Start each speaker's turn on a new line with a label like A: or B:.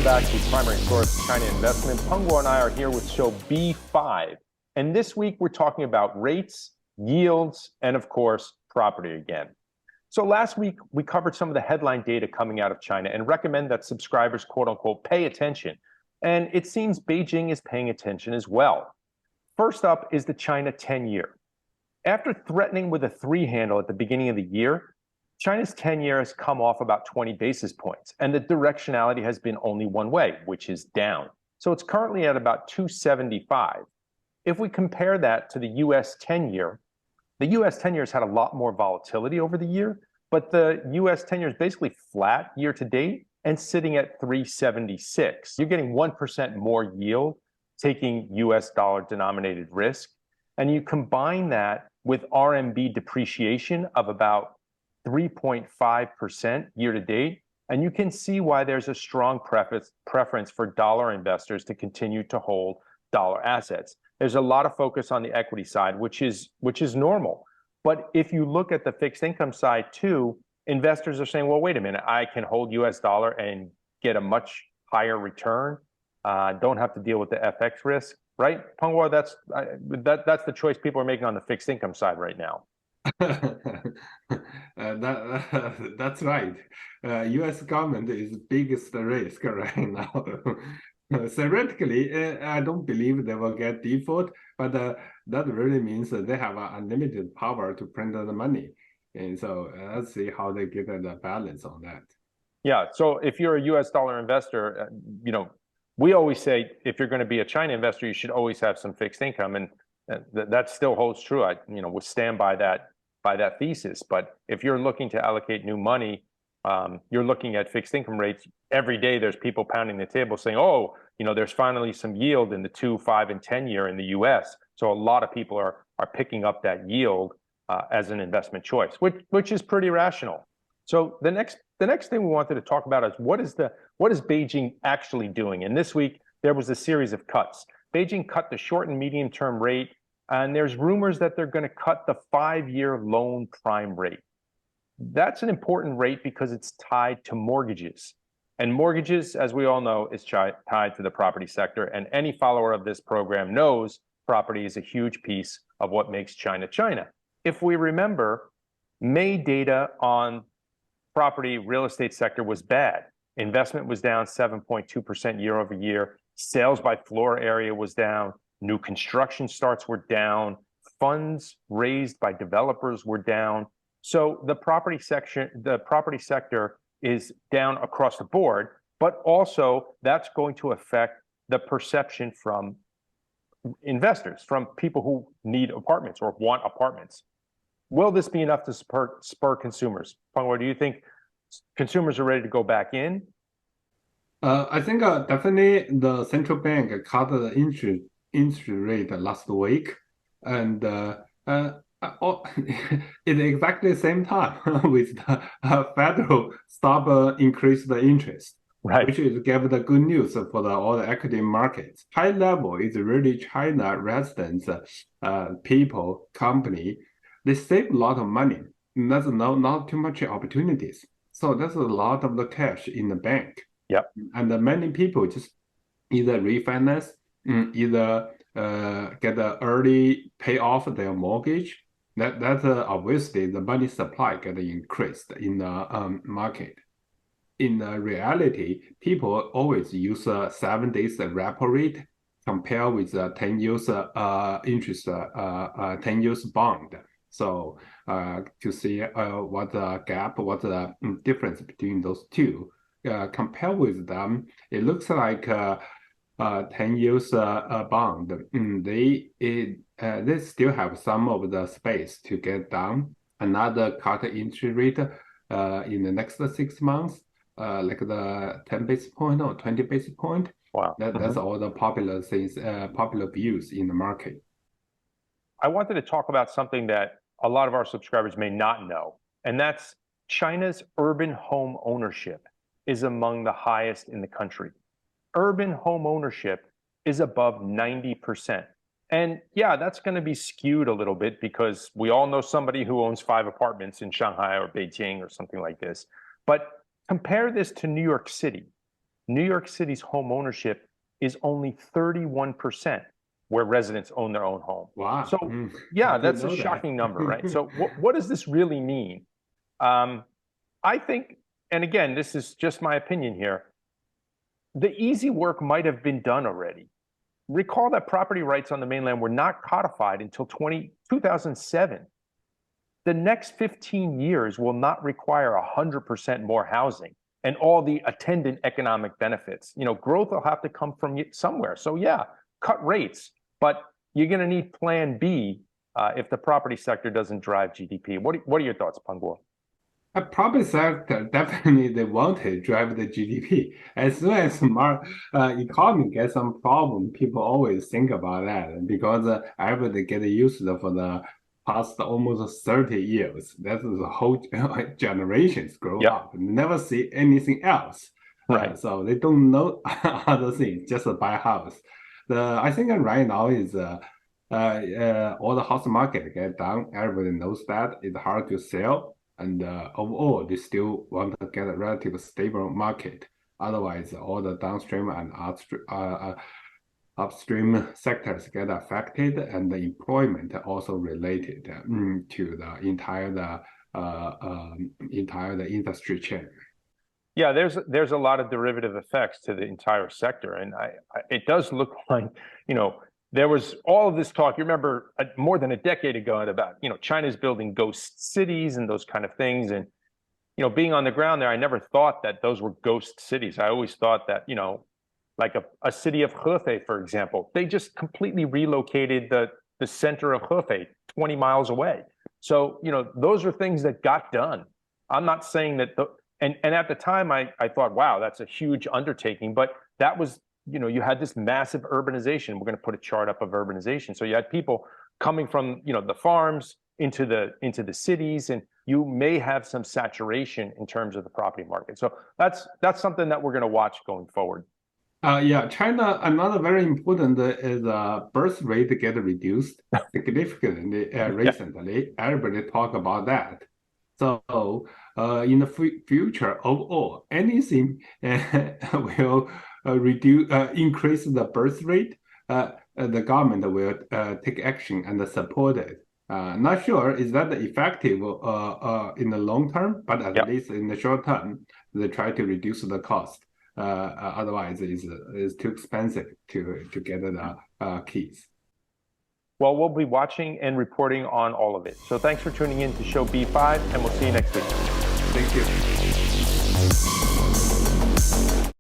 A: back to Primary Source China Investment. Peng.guo and I are here with show B5. And this week we're talking about rates, yields, and of course, property again. So last week we covered some of the headline data coming out of China and recommend that subscribers, quote unquote, pay attention. And it seems Beijing is paying attention as well. First up is the China 10-year. After threatening with a 3 handle at the beginning of the year, China's 10-year has come off about 20 basis points, and the directionality has been only one way, which is down. So it's currently at about 275. If we compare that to the US 10-year, the US 10-year has had a lot more volatility over the year, but the US 10-year is basically flat year to date and sitting at 376. You're getting 1% more yield, taking US dollar denominated risk, and you combine that with RMB depreciation of about 3.5% year to date, and you can see why there's a strong preference for dollar investors to continue to hold dollar assets. There's a lot of focus on the equity side, which is normal. But if you look at the fixed income side too, investors are saying, well, wait a minute, I can hold US dollar and get a much higher return. Don't have to deal with the FX risk, right? Peng.guo, that's the choice people are making on the fixed income side right now.
B: That's right. U.S. government is the biggest risk right now. Theoretically, I don't believe they will get default, but that really means that they have unlimited power to print the money. And so let's see how they get the balance on that.
A: Yeah, so if you're a US dollar investor, we always say if you're going to be a China investor, you should always have some fixed income, and that still holds true. We stand by that thesis. But if you're looking to allocate new money, you're looking at fixed income rates. Every day there's people pounding the table saying, oh, there's finally some yield in the 2, 5, and 10-year in the US. So a lot of people are picking up that yield as an investment choice, which is pretty rational. So the next thing we wanted to talk about is what is Beijing actually doing? And this week there was a series of cuts. Beijing cut the short and medium term rate, and there's rumors that they're going to cut the 5-year loan prime rate. That's an important rate because it's tied to mortgages. And mortgages, as we all know, is tied to the property sector. And any follower of this program knows property is a huge piece of what makes China China. If we remember, May data on property real estate sector was bad. Investment was down 7.2% year over year. Sales by floor area was down. New construction starts were down. Funds raised by developers were down. So the property sector is down across the board, but also that's going to affect the perception from investors, from people who need apartments or want apartments. Will this be enough to spur consumers? Peng.guo, do you think consumers are ready to go back in?
B: I think definitely the central bank cut the interest rate last week, and at exactly the same time with the federal stop increase the interest,
A: right,
B: which is give the good news for all the equity markets. High level is really China residents, people, company. They save a lot of money. There's not too much opportunities. So there's a lot of the cash in the bank.
A: Yep.
B: And many people just either refinance, either get an early pay off their mortgage. That's obviously the money supply get increased in the market. In reality, people always use 7 days repo rate compare with 10 years interest 10 years bond. So to see what the gap, what the difference between those two. Compare with them, it looks like 10 years bond. They still have some of the space to get down. Another cut interest rate in the next 6 months, like the 10 basis point or 20 basis point.
A: Wow.
B: That's all the popular things, popular views in the market.
A: I wanted to talk about something that a lot of our subscribers may not know, and that's China's urban home ownership is among the highest in the country. Urban home ownership is above 90%. And yeah, that's going to be skewed a little bit because we all know somebody who owns 5 apartments in Shanghai or Beijing or something like this. But compare this to New York City. New York City's home ownership is only 31%, where residents own their own home.
B: Wow.
A: So yeah, that's a shocking number, right? So what does this really mean? I think, and again, this is just my opinion here, the easy work might have been done already. Recall that property rights on the mainland were not codified until 2007. The next 15 years will not require 100% more housing and all the attendant economic benefits. Growth will have to come from somewhere. So yeah, cut rates, but you're going to need plan B if the property sector doesn't drive GDP. What are your thoughts, peng.guo?
B: A property sector definitely they want to drive the GDP. As soon as economy gets some problem, people always think about that because everybody get used to for the past almost 30 years. That's the whole generations grow up, never see anything else.
A: Right.
B: So they don't know other things, just buy a house. I think right now is all the house market get down. Everybody knows that it's hard to sell. And overall, they still want to get a relatively stable market. Otherwise, all the downstream and upstream sectors get affected, and the employment also related to the entire industry chain.
A: Yeah, there's a lot of derivative effects to the entire sector, and it does look like there was all of this talk. You remember more than a decade ago about China's building ghost cities and those kind of things, and being on the ground there, I never thought that those were ghost cities. I always thought that like a city of Hefei, for example, they just completely relocated the center of Hefei 20 miles away. So those are things that got done. I'm not saying that and at the time I thought, wow, that's a huge undertaking, but that was you had this massive urbanization. We're going to put a chart up of urbanization. So you had people coming from the farms into the cities, and you may have some saturation in terms of the property market. So that's something that we're going to watch going forward.
B: Yeah, China, another very important is birth rate get reduced significantly recently. Everybody talk about that. So in the future, overall, anything will increase the birth rate, the government will take action and support it. Not sure is that effective in the long term, but at least in the short term, they try to reduce the cost. Otherwise, it's too expensive to get the keys.
A: Well, we'll be watching and reporting on all of it. So thanks for tuning in to Show B5, and we'll see you next week.
B: Thank you.